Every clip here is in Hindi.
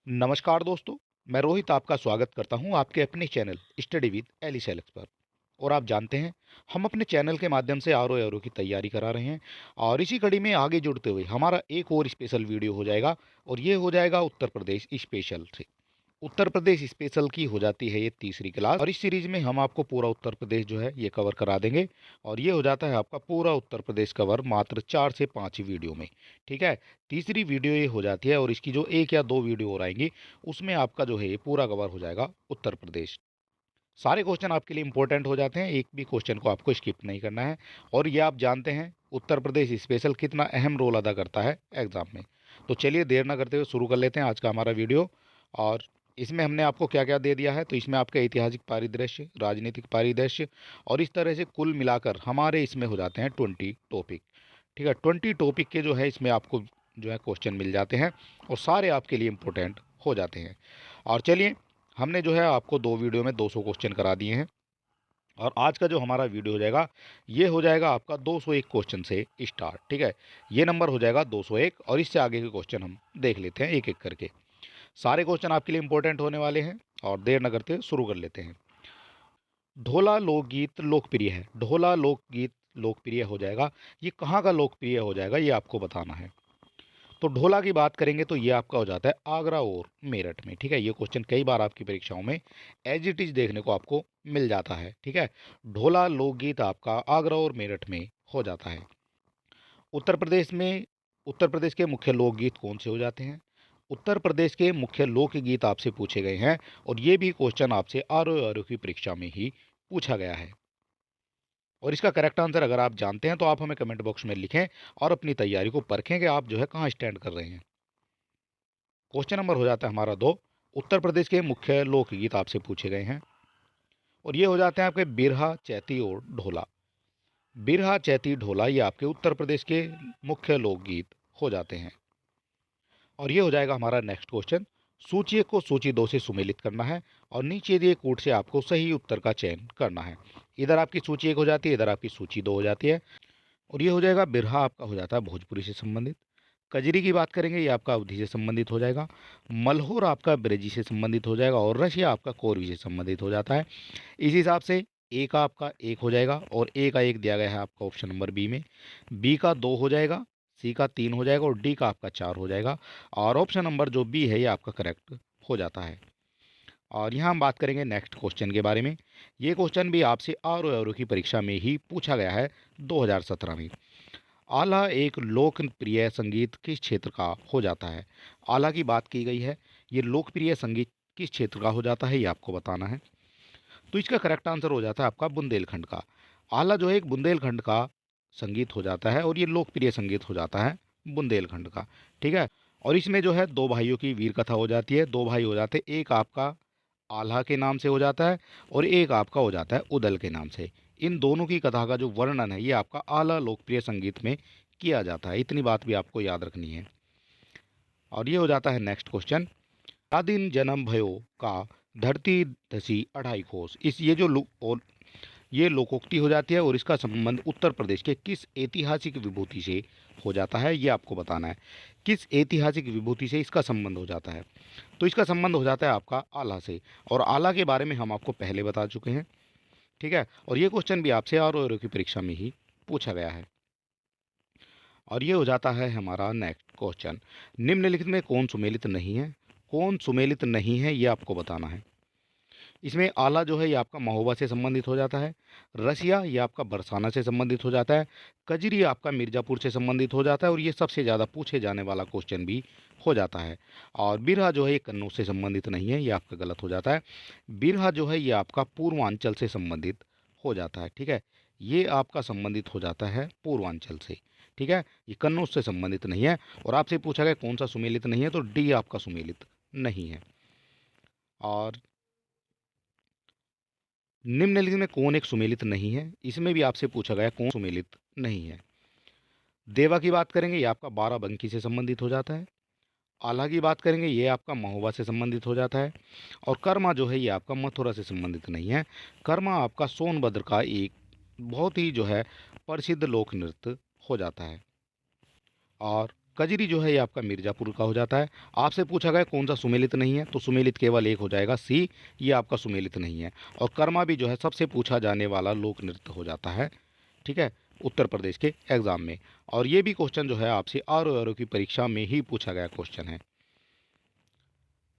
नमस्कार दोस्तों, मैं रोहित आपका स्वागत करता हूं आपके अपने चैनल स्टडी विद एली सेलेक्स पर। और आप जानते हैं, हम अपने चैनल के माध्यम से आर ओ की तैयारी करा रहे हैं। और इसी कड़ी में आगे जुड़ते हुए हमारा एक और स्पेशल वीडियो हो जाएगा, और ये हो जाएगा उत्तर प्रदेश स्पेशल से। उत्तर प्रदेश स्पेशल की हो जाती है ये तीसरी क्लास, और इस सीरीज में हम आपको पूरा उत्तर प्रदेश जो है ये कवर करा देंगे। और ये हो जाता है आपका पूरा उत्तर प्रदेश कवर मात्र 4 से 5 वीडियो में। ठीक है, तीसरी वीडियो ये हो जाती है, और इसकी जो 1 या 2 वीडियो और आएंगी उसमें आपका जो है ये पूरा कवर हो जाएगा उत्तर प्रदेश। सारे क्वेश्चन आपके लिए इंपॉर्टेंट हो जाते हैं, एक भी क्वेश्चन को आपको स्किप नहीं करना है। और ये आप जानते हैं उत्तर प्रदेश स्पेशल कितना अहम रोल अदा करता है एग्जाम में। तो चलिए देर ना करते हुए शुरू कर लेते हैं आज का हमारा वीडियो। और इसमें हमने आपको क्या क्या दे दिया है, तो इसमें आपका ऐतिहासिक परिदृश्य, राजनीतिक परिदृश्य, और इस तरह से कुल मिलाकर हमारे इसमें हो जाते हैं 20 टॉपिक। ठीक है, 20 टॉपिक के जो है इसमें आपको जो है क्वेश्चन मिल जाते हैं, और सारे आपके लिए इम्पोर्टेंट हो जाते हैं। और चलिए, हमने जो है आपको 2 वीडियो में 200 क्वेश्चन करा दिए हैं। और आज का जो हमारा वीडियो हो जाएगा ये हो जाएगा आपका 201 क्वेश्चन से स्टार्ट। ठीक है, ये नंबर हो जाएगा 201, और इससे आगे के क्वेश्चन हम देख लेते हैं एक एक करके। सारे क्वेश्चन आपके लिए इंपॉर्टेंट होने वाले हैं, और देर न करते शुरू कर लेते हैं। ढोला लोकगीत लोकप्रिय है, ढोला लोकगीत लोकप्रिय हो जाएगा, ये कहाँ का लोकप्रिय हो जाएगा ये आपको बताना है। तो ढोला की बात करेंगे तो ये आपका हो जाता है आगरा और मेरठ में। ठीक है, ये क्वेश्चन कई बार आपकी परीक्षाओं में एज इट इज देखने को आपको मिल जाता है। ठीक है, ढोला लोकगीत आपका आगरा और मेरठ में हो जाता है। उत्तर प्रदेश में, उत्तर प्रदेश के मुख्य लोकगीत कौन से हो जाते हैं? उत्तर प्रदेश के मुख्य लोकगीत आपसे पूछे गए हैं, और ये भी क्वेश्चन आपसे आर ओ की परीक्षा में ही पूछा गया है। और इसका करेक्ट आंसर अगर आप जानते हैं तो आप हमें कमेंट बॉक्स में लिखें, और अपनी तैयारी को परखें कि आप जो है कहाँ स्टैंड कर रहे हैं। क्वेश्चन नंबर हो जाता है हमारा 2। उत्तर प्रदेश के मुख्य लोकगीत आपसे पूछे गए हैं, और ये हो जाते हैं आपके बिरहा, चैती और ढोला। बिरहा, चैती, ढोला ये आपके उत्तर प्रदेश के मुख्य लोकगीत हो जाते हैं। और ये हो जाएगा हमारा नेक्स्ट क्वेश्चन। सूची एक को सूची 2 से सुमेलित करना है, और नीचे दिए कूट से आपको सही उत्तर का चयन करना है। इधर आपकी सूची 1 हो जाती है, इधर आपकी सूची 2 हो जाती है। और ये हो जाएगा बिरहा आपका हो जाता है भोजपुरी से संबंधित। कजरी की बात करेंगे, ये आपका अवधी से संबंधित हो जाएगा। मल्होर आपका ब्रजी से संबंधित हो जाएगा, और रशिया आपका कोरवी से संबंधित हो जाता है। इस हिसाब से ए का आपका 1 हो जाएगा, और ए का 1 दिया गया है आपका ऑप्शन नंबर बी में। बी का 2 हो जाएगा, सी का 3 हो जाएगा, और डी का आपका 4 हो जाएगा। और ऑप्शन नंबर जो बी है ये आपका करेक्ट हो जाता है। और यहाँ हम बात करेंगे नेक्स्ट क्वेश्चन के बारे में। ये क्वेश्चन भी आपसे आर ओ की परीक्षा में ही पूछा गया है 2017 में। आला एक लोकप्रिय संगीत किस क्षेत्र का हो जाता है? आला की बात की गई है, ये लोकप्रिय संगीत किस क्षेत्र का हो जाता है ये आपको बताना है। तो इसका करेक्ट आंसर हो जाता है आपका बुंदेलखंड का। आला जो है एक बुंदेलखंड का संगीत हो जाता है, और ये लोकप्रिय संगीत हो जाता है बुंदेलखंड का। ठीक है, और इसमें जो है 2 भाइयों की वीर कथा हो जाती है। 2 भाई हो जाते हैं, एक आपका आल्हा के नाम से हो जाता है, और एक आपका हो जाता है उदल के नाम से। इन दोनों की कथा का जो वर्णन है ये आपका आला लोकप्रिय संगीत में किया जाता है। इतनी बात भी आपको याद रखनी है। और ये हो जाता है नेक्स्ट क्वेश्चन। का दिन जन्म भयो का धरती धसी 2.5 कोस, इस ये लोकोक्ति हो जाती है, और इसका संबंध उत्तर प्रदेश के किस ऐतिहासिक विभूति से हो जाता है ये आपको बताना है। किस ऐतिहासिक विभूति से इसका संबंध हो जाता है? तो इसका संबंध हो जाता है आपका आला से, और आला के बारे में हम आपको पहले बता चुके हैं। ठीक है, और ये क्वेश्चन भी आपसे आर की परीक्षा में ही पूछा गया है। और ये हो जाता है हमारा नेक्स्ट क्वेश्चन। निम्नलिखित में कौन सुमेलित नहीं है? कौन सुमेलित नहीं है ये आपको बताना है। इसमें आला जो है ये आपका महोबा से संबंधित हो जाता है। रसिया ये आपका बरसाना से संबंधित हो जाता है। कजरी आपका मिर्ज़ापुर से संबंधित हो जाता है, और ये सबसे ज़्यादा पूछे जाने वाला क्वेश्चन भी हो जाता है। और बिरहा जो है ये कन्नौज से संबंधित नहीं है, ये आपका गलत हो जाता है। बिरहा जो है ये आपका पूर्वांचल से संबंधित हो जाता है। ठीक है, ये आपका संबंधित हो जाता है पूर्वांचल से। ठीक है, ये कन्नौज से संबंधित नहीं है। और आपसे पूछा गया कौन सा सुमेलित नहीं है, तो डी आपका सुमेलित नहीं है। और निम्नलिखित में कौन एक सुमेलित नहीं है, इसमें भी आपसे पूछा गया कौन सुमेलित नहीं है। देवा की बात करेंगे, ये आपका बाराबंकी से संबंधित हो जाता है। आला की बात करेंगे, ये आपका महोबा से संबंधित हो जाता है। और कर्मा जो है ये आपका मथुरा से संबंधित नहीं है। कर्मा आपका सोनभद्र का एक बहुत ही जो है प्रसिद्ध लोक नृत्य हो जाता है। और कजरी जो है ये आपका मिर्ज़ापुर का हो जाता है। आपसे पूछा गया कौन सा सुमेलित नहीं है, तो सुमेलित केवल एक हो जाएगा, सी, ये आपका सुमेलित नहीं है। और कर्मा भी जो है सबसे पूछा जाने वाला लोक नृत्य हो जाता है, ठीक है, उत्तर प्रदेश के एग्ज़ाम में। और ये भी क्वेश्चन जो है आपसे आर की परीक्षा में ही पूछा गया क्वेश्चन है।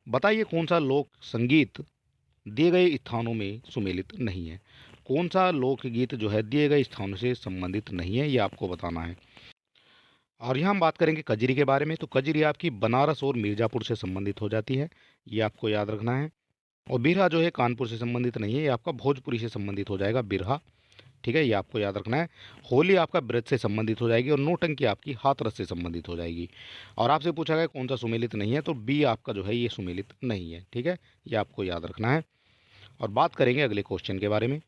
बताइए कौन सा लोक संगीत दिए गए स्थानों में सुमेलित नहीं है। कौन सा लोकगीत जो है दिए गए स्थानों से संबंधित नहीं है, ये आपको बताना है। और यहाँ हम बात करेंगे कजरी के बारे में, तो कजरी आपकी बनारस और मिर्ज़ापुर से संबंधित हो जाती है, ये आपको याद रखना है। और बिरहा जो है कानपुर से संबंधित नहीं है, ये आपका भोजपुरी से संबंधित हो जाएगा बिरहा, ठीक है, ये आपको याद रखना है। होली आपका ब्रज से संबंधित हो जाएगी और नौटंकी आपकी हाथरस से संबंधित हो जाएगी। और आपसे पूछा गया कौन सा सुमेलित नहीं है, तो बी आपका जो है ये सुमेलित नहीं है, ठीक है, ये आपको याद रखना है। और बात करेंगे अगले क्वेश्चन के बारे में।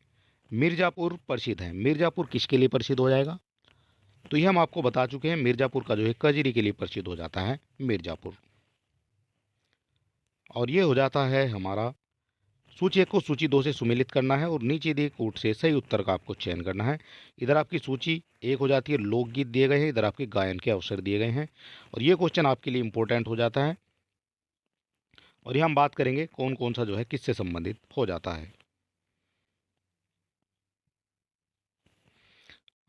मिर्ज़ापुर प्रसिद्ध है, मिर्ज़ापुर किसके लिए प्रसिद्ध हो जाएगा, तो ये हम आपको बता चुके हैं, मिर्ज़ापुर का जो है कजरी के लिए प्रसिद्ध हो जाता है मिर्ज़ापुर। और ये हो जाता है हमारा सूची 1 को सूची 2 से सुमेलित करना है और नीचे दिए कोट से सही उत्तर का आपको चयन करना है। इधर आपकी सूची 1 हो जाती है, लोकगीत दिए गए हैं, इधर आपके गायन के अवसर दिए गए हैं। और ये क्वेश्चन आपके लिए इंपॉर्टेंट हो जाता है। और यहाँ हम बात करेंगे कौन कौन सा जो है किससे संबंधित हो जाता है।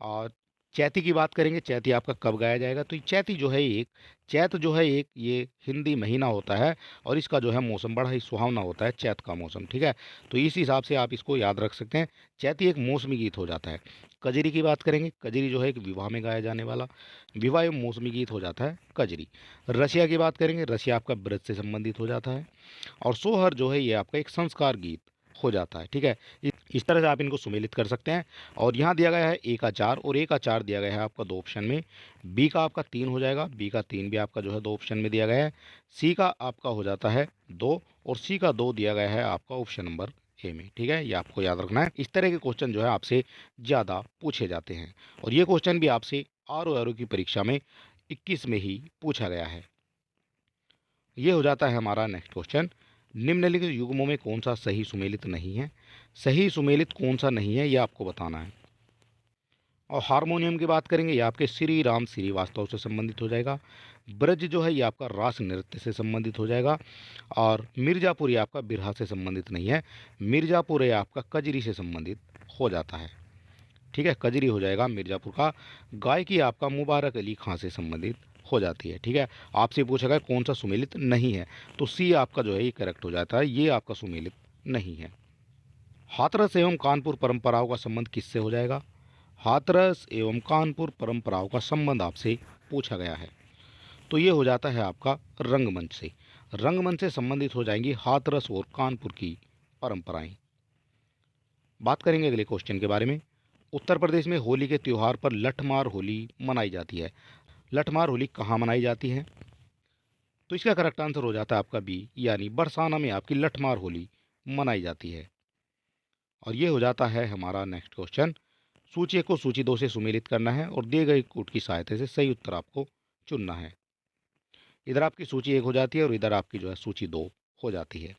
और चैती की बात करेंगे, चैती आपका कब गाया जाएगा, तो चैती जो है एक, चैत जो है एक ये हिंदी महीना होता है और इसका जो है मौसम बड़ा ही सुहावना होता है, चैत का मौसम, ठीक है। तो इस हिसाब से आप इसको याद रख सकते हैं, चैती एक मौसमी गीत हो जाता है। कजरी की बात करेंगे, कजरी जो है एक विवाह में गाया जाने वाला विवाह एवं मौसमी गीत हो जाता है कजरी। रसिया की बात करेंगे, रसिया आपका ब्रज से संबंधित हो जाता है। और सोहर जो है ये आपका एक संस्कार गीत हो जाता है, ठीक है। इस तरह से आप इनको सुमेलित कर सकते हैं। और यहाँ दिया गया है ए का 4 और ए का 4 दिया गया है आपका 2 ऑप्शन में, बी का आपका 3 हो जाएगा, बी का 3 भी आपका जो है 2 ऑप्शन में दिया गया है, सी का आपका हो जाता है 2 और सी का 2 दिया गया है आपका ऑप्शन नंबर ए में, ठीक है, ये आपको याद रखना है। इस तरह के क्वेश्चन जो है आपसे ज़्यादा पूछे जाते हैं और ये क्वेश्चन भी आपसे आर की परीक्षा में 21 में ही पूछा गया है। ये हो जाता है हमारा नेक्स्ट क्वेश्चन, निम्नलिखित युग्मों में कौन सा सही सुमेलित नहीं है, सही सुमेलित कौन सा नहीं है ये आपको बताना है। और हारमोनियम की बात करेंगे, ये आपके श्री राम श्रीवास्तव से संबंधित हो जाएगा। ब्रज जो है ये आपका रास नृत्य से संबंधित हो जाएगा। और मिर्ज़ापुर ये आपका बिरहा से संबंधित नहीं है, मिर्ज़ापुर ये आपका कजरी से संबंधित हो जाता है, ठीक है, कजरी हो जाएगा मिर्ज़ापुर का। गायकी आपका मुबारक अली खां से संबंधित हो जाती है, ठीक है। आपसे पूछा गया कौन सा सुमेलित नहीं है, तो सी आपका जो है ये करेक्ट हो जाता है, ये आपका सुमेलित नहीं है। हाथरस एवं कानपुर परंपराओं का संबंध किससे हो जाएगा, हाथरस एवं कानपुर परंपराओं का संबंध आपसे पूछा गया है, तो ये हो जाता है आपका रंगमंच से। रंगमंच से संबंधित हो जाएंगी हाथरस और कानपुर की परंपराएं। बात करेंगे अगले क्वेश्चन के बारे में। उत्तर प्रदेश में होली के त्यौहार पर लठमार होली मनाई जाती है, लठमार होली कहाँ मनाई जाती है, तो इसका करेक्ट आंसर हो जाता है आपका बी, यानी बरसाना में आपकी लठमार होली मनाई जाती है। और ये हो जाता है हमारा नेक्स्ट क्वेश्चन, सूची 1 को सूची 2 से सुमेलित करना है और दिए गए कोड की सहायता से सही उत्तर आपको चुनना है। इधर आपकी सूची 1 हो जाती है और इधर आपकी जो है सूची 2 हो जाती है।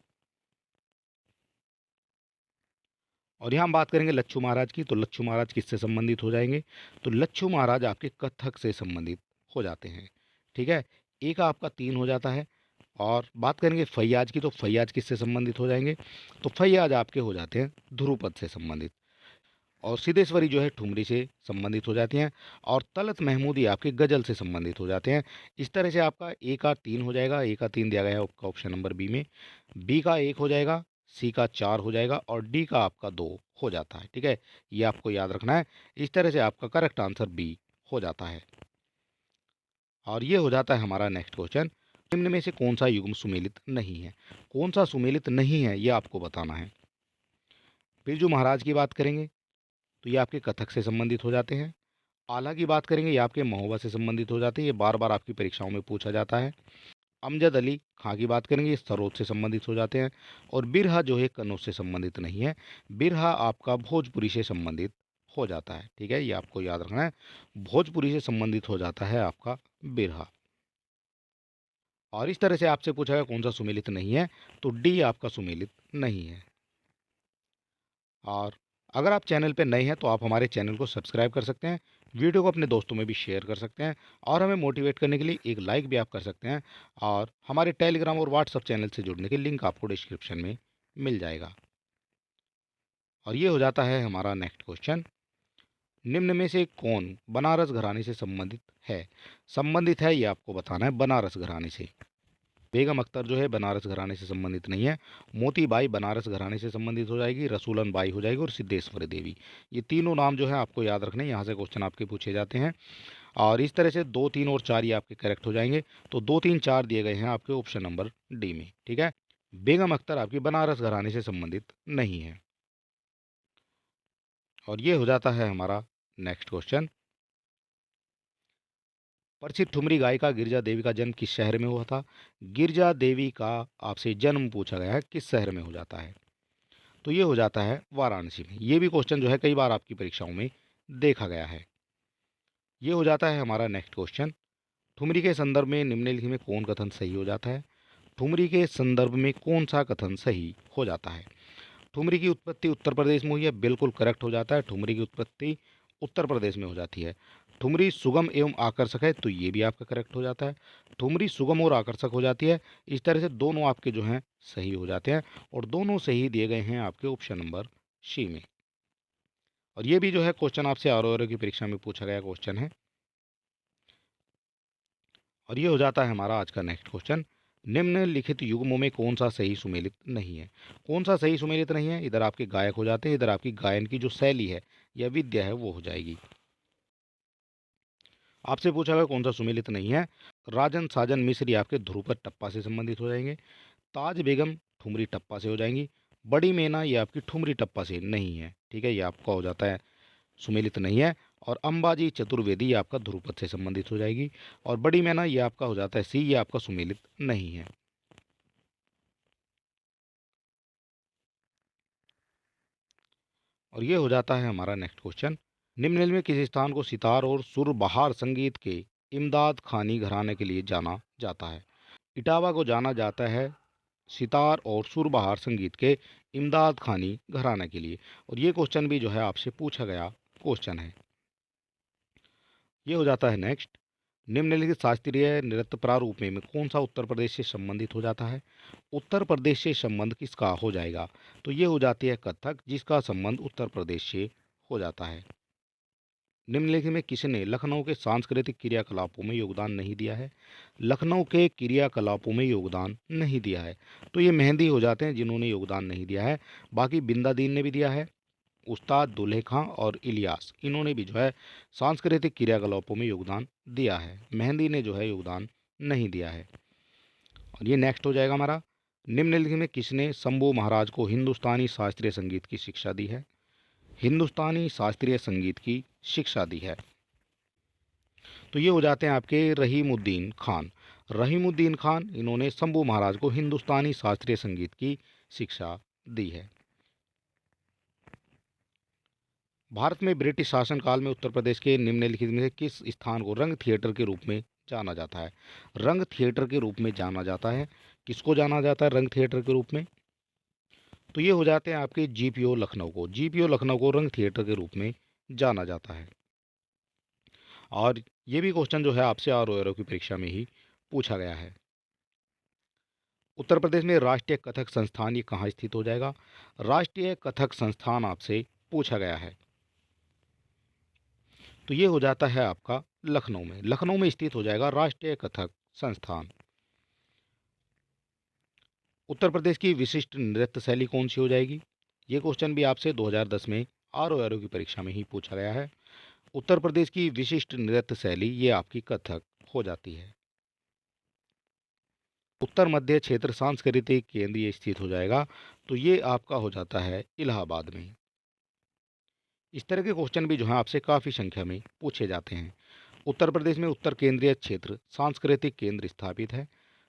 और यहाँ हम बात करेंगे लच्छू महाराज की, तो लच्छू महाराज किससे संबंधित हो जाएंगे, तो लच्छू महाराज आपके कथक से संबंधित हो जाते हैं, ठीक है, ए का आपका 3 हो जाता है। और बात करेंगे फैयाज की, तो फैयाज किससे संबंधित हो जाएंगे, तो फैयाज आपके हो जाते हैं ध्रुपद से संबंधित। और सिद्धेश्वरी जो है ठुमरी से संबंधित हो जाती हैं। और तलत महमूदी आपके गज़ल से संबंधित हो जाते हैं। इस तरह से आपका ए का 3 हो जाएगा, ए का 3 दिया गया है आपका ऑप्शन नंबर बी में, बी का 1 हो जाएगा, सी का 4 हो जाएगा और डी का आपका 2 हो जाता है, ठीक है, ये आपको याद रखना है। इस तरह से आपका करेक्ट आंसर बी हो जाता है। और ये हो जाता है हमारा नेक्स्ट क्वेश्चन, निम्न में से कौन सा युग्म सुमेलित नहीं है, कौन सा सुमेलित नहीं है ये आपको बताना है। बिरजू महाराज की बात करेंगे, तो ये आपके कथक से संबंधित हो जाते हैं। आला की बात करेंगे, ये आपके महोबा से संबंधित हो जाते हैं, ये बार बार आपकी परीक्षाओं में पूछा जाता है। अमजद अली खां की बात करेंगे, ये सरोद से संबंधित हो जाते हैं। और बिरहा जो है कन्नौज से संबंधित नहीं है, बिरहा आपका भोजपुरी से संबंधित हो जाता है, ठीक है, ये आपको याद रखना है, भोजपुरी से संबंधित हो जाता है आपका बिरहा। और इस तरह से आपसे पूछा गया कौन सा सुमेलित नहीं है, तो डी आपका सुमेलित नहीं है। और अगर आप चैनल पर नए हैं तो आप हमारे चैनल को सब्सक्राइब कर सकते हैं, वीडियो को अपने दोस्तों में भी शेयर कर सकते हैं और हमें मोटिवेट करने के लिए एक लाइक भी आप कर सकते हैं। और हमारे टेलीग्राम और व्हाट्सएप चैनल से जुड़ने के लिंक आपको डिस्क्रिप्शन में मिल जाएगा। और ये हो जाता है हमारा नेक्स्ट क्वेश्चन। निम्न में से कौन बनारस घराने से संबंधित है ये आपको बताना है। बनारस घराने से बेगम अख्तर जो है बनारस घराने से संबंधित नहीं है। मोती बाई बनारस घराने से संबंधित हो जाएगी, रसूलन बाई हो जाएगी और सिद्धेश्वरी देवी। ये तीनों नाम जो है आपको याद रखने, यहाँ से क्वेश्चन आपके पूछे जाते हैं। और इस तरह से 2, 3 और 4 ये आपके करेक्ट हो जाएंगे। तो 2, 3, 4 दिए गए हैं आपके ऑप्शन नंबर डी में। ठीक है, बेगम अख्तर आपकी बनारस घराने से संबंधित नहीं है। और ये हो जाता है हमारा नेक्स्ट क्वेश्चन। प्रसिद्ध ठुमरी गायिका गिरजा देवी का जन्म किस शहर में हुआ था? गिरजा देवी का आपसे जन्म पूछा गया है, किस शहर में हो जाता है? तो ये हो जाता है वाराणसी में। ये भी क्वेश्चन जो है कई बार आपकी परीक्षाओं में देखा गया है। ये हो जाता है हमारा नेक्स्ट क्वेश्चन। ठुमरी के संदर्भ में निम्नलिखित में कौन कथन सही हो जाता है? ठुमरी के संदर्भ में कौन सा कथन सही हो जाता है? ठुमरी की उत्पत्ति उत्तर प्रदेश में हुई है, बिल्कुल करेक्ट हो जाता है। ठुमरी की उत्पत्ति उत्तर प्रदेश में हो जाती है। ठुमरी सुगम एवं आकर्षक है, तो ये भी आपका करेक्ट हो जाता है। ठुमरी सुगम और आकर्षक हो जाती है। इस तरह से दोनों आपके जो हैं सही हो जाते हैं और दोनों सही दिए गए हैं आपके ऑप्शन नंबर सी में। और ये भी जो है क्वेश्चन आपसे आर की परीक्षा में पूछा गया क्वेश्चन है। और ये हो जाता है हमारा आज का नेक्स्ट क्वेश्चन। निम्नलिखित युग्मों में कौन सा सही सुमेलित नहीं है? कौन सा सही सुमेलित नहीं है? इधर आपके गायक हो जाते हैं, इधर आपकी गायन की जो शैली है या विद्या है वो हो जाएगी। आपसे पूछा गया कौन सा सुमेलित नहीं है। राजन साजन मिश्र ये आपके ध्रुपद टप्पा से संबंधित हो जाएंगे। ताज बेगम ठुमरी टप्पा से हो जाएंगी। बड़ी मैना ये आपकी ठुमरी टप्पा से नहीं है। ठीक है, ये आपका हो जाता है सुमेलित नहीं है। और अंबाजी चतुर्वेदी ये आपका ध्रुपद से संबंधित हो जाएगी। और बड़ी मैना ये आपका हो जाता है सी, ये आपका सुमेलित नहीं है। और ये हो जाता है हमारा नेक्स्ट क्वेश्चन। निम्नलिखित में किस स्थान को सितार और सुरबहार संगीत के इमदाद खानी घराने के लिए जाना जाता है? इटावा को जाना जाता है सितार और सुरबहार संगीत के इमदाद खानी घराने के लिए। और ये क्वेश्चन भी जो है आपसे पूछा गया क्वेश्चन है। ये हो जाता है नेक्स्ट। निम्नलिखित शास्त्रीय नृत्य प्रारूप में कौन सा उत्तर प्रदेश से संबंधित हो जाता है? उत्तर प्रदेश से संबंध किसका हो जाएगा? तो ये हो जाती है कथक, जिसका संबंध उत्तर प्रदेश से हो जाता है। निम्नलिखित में किसने लखनऊ के सांस्कृतिक क्रियाकलापों में योगदान नहीं दिया है? लखनऊ के क्रियाकलापों में योगदान नहीं दिया है, तो ये मेहंदी हो जाते हैं जिन्होंने योगदान नहीं दिया है। बाकी बिंदा दीन ने भी दिया है, उस्ताद दुल्हे खां और इलियास, इन्होंने भी जो है सांस्कृतिक क्रियाकलापों में योगदान दिया है। मेहंदी ने जो है योगदान नहीं दिया है। और ये नेक्स्ट हो जाएगा हमारा। निम्नलिखित में किसने शंभू महाराज को हिंदुस्तानी शास्त्रीय संगीत की शिक्षा दी है? हिंदुस्तानी शास्त्रीय संगीत की शिक्षा दी है, तो ये हो जाते हैं आपके रहीमुद्दीन खान। रहीमुद्दीन खान इन्होंने शंभू महाराज को हिंदुस्तानी शास्त्रीय संगीत की शिक्षा दी है। भारत में ब्रिटिश शासनकाल में उत्तर प्रदेश के निम्नलिखित में से किस स्थान को रंग थिएटर के रूप में जाना जाता है? रंग थिएटर के रूप में जाना जाता है। किसको जाना जाता है रंग थिएटर के रूप में? तो ये हो जाते हैं आपके जीपीओ लखनऊ को। जीपीओ लखनऊ को रंग थिएटर के रूप में जाना जाता है। और ये भी क्वेश्चन जो है आपसे आर की परीक्षा में ही पूछा गया है। उत्तर प्रदेश में राष्ट्रीय कथक संस्थान ये कहाँ स्थित हो जाएगा? राष्ट्रीय कथक संस्थान आपसे पूछा गया है, तो ये हो जाता है आपका लखनऊ में। लखनऊ में स्थित हो जाएगा राष्ट्रीय कथक संस्थान। उत्तर प्रदेश की विशिष्ट नृत्य शैली कौन सी हो जाएगी? ये क्वेश्चन भी आपसे 2010 में आर की परीक्षा में ही पूछा गया है। उत्तर प्रदेश की विशिष्ट नृत्य शैली ये आपकी कथक हो जाती है। उत्तर मध्य क्षेत्र सांस्कृतिक केंद्र ये स्थित हो जाएगा, तो ये आपका हो जाता है इलाहाबाद में। इस तरह के क्वेश्चन भी जो है आपसे काफ़ी संख्या में पूछे जाते हैं। उत्तर प्रदेश में उत्तर केंद्रीय क्षेत्र सांस्कृतिक केंद्र स्थापित है,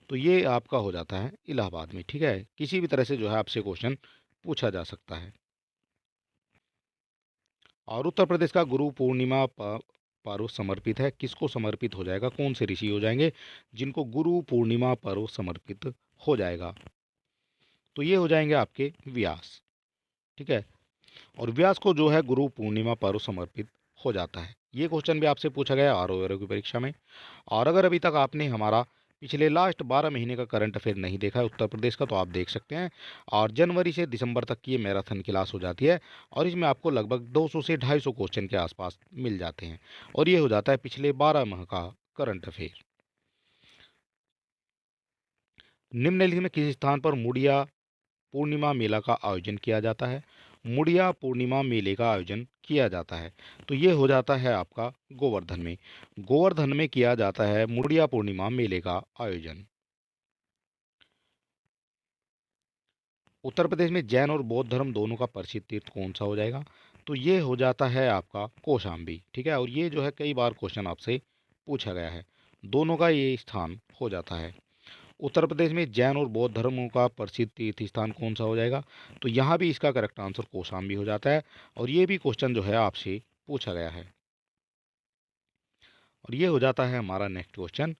तो ये आपका हो जाता है इलाहाबाद में। ठीक है, किसी भी तरह से जो है आपसे क्वेश्चन पूछा जा सकता है। और उत्तर प्रदेश का गुरु पूर्णिमा पर्व समर्पित है, किसको समर्पित हो जाएगा? कौन से ऋषि हो जाएंगे जिनको गुरु पूर्णिमा पर्व समर्पित हो जाएगा? तो ये हो जाएंगे आपके व्यास। ठीक है, और व्यास को जो है गुरु पूर्णिमा पर्व समर्पित हो जाता है। ये क्वेश्चन भी आपसे पूछा गया आरओ की परीक्षा में। और अगर अभी तक आपने हमारा पिछले लास्ट 12 महीने का करंट अफेयर नहीं देखा है उत्तर प्रदेश का, तो आप देख सकते हैं। और जनवरी से दिसंबर तक की ये मैराथन क्लास हो जाती है, और इसमें आपको लगभग 200 से 250 क्वेश्चन के आसपास मिल जाते हैं, और ये हो जाता है पिछले 12 माह का करंट अफेयर। निम्नलिखित में किस स्थान पर मुड़िया पूर्णिमा मेला का आयोजन किया जाता है? मुड़िया पूर्णिमा मेले का आयोजन किया जाता है, तो ये हो जाता है आपका गोवर्धन में। गोवर्धन में किया जाता है मुड़िया पूर्णिमा मेले का आयोजन। उत्तर प्रदेश में जैन और बौद्ध धर्म दोनों का प्रसिद्ध तीर्थ कौन सा हो जाएगा? तो ये हो जाता है आपका कौशाम्बी। ठीक है, और ये जो है कई बार क्वेश्चन आपसे पूछा गया है, दोनों का ये स्थान हो जाता है। उत्तर प्रदेश में जैन और बौद्ध धर्मों का प्रसिद्ध तीर्थ स्थान कौन सा हो जाएगा? तो यहाँ भी इसका करेक्ट आंसर कौशाम्बी हो जाता है, और ये भी क्वेश्चन जो है आपसे पूछा गया है। और ये हो जाता है हमारा नेक्स्ट क्वेश्चन।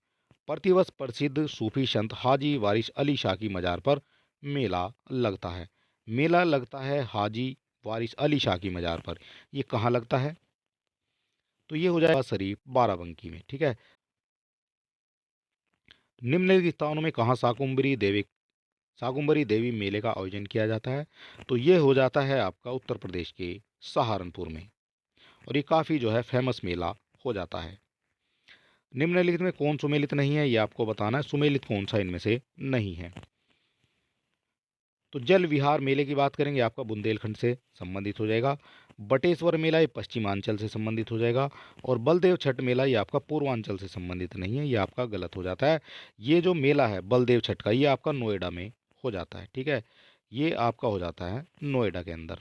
प्रतिवर्ष प्रसिद्ध सूफी संत हाजी वारिस अली शाह की मजार पर मेला लगता है। मेला लगता है हाजी वारिस अली शाह की मजार पर, ये कहाँ लगता है? तो ये हो जाएगा शरीफ बाराबंकी में। ठीक है, निम्नलिखित स्थानों में कहाँ शाकुंभरी देवी मेले का आयोजन किया जाता है? तो ये हो जाता है आपका उत्तर प्रदेश के सहारनपुर में, और ये काफ़ी जो है फेमस मेला हो जाता है। निम्नलिखित में कौन सुमेलित नहीं है, ये आपको बताना है, सुमेलित कौन सा इनमें से नहीं है। तो जल विहार मेले की बात करेंगे, आपका बुंदेलखंड से संबंधित हो जाएगा। बटेश्वर मेला ये पश्चिमांचल से संबंधित हो जाएगा, और बलदेव छठ मेला ये आपका पूर्वांचल से संबंधित नहीं है, ये आपका गलत हो जाता है। ये जो मेला है बलदेव छठ का, ये आपका नोएडा में हो जाता है। ठीक है, ये आपका हो जाता है नोएडा के अंदर,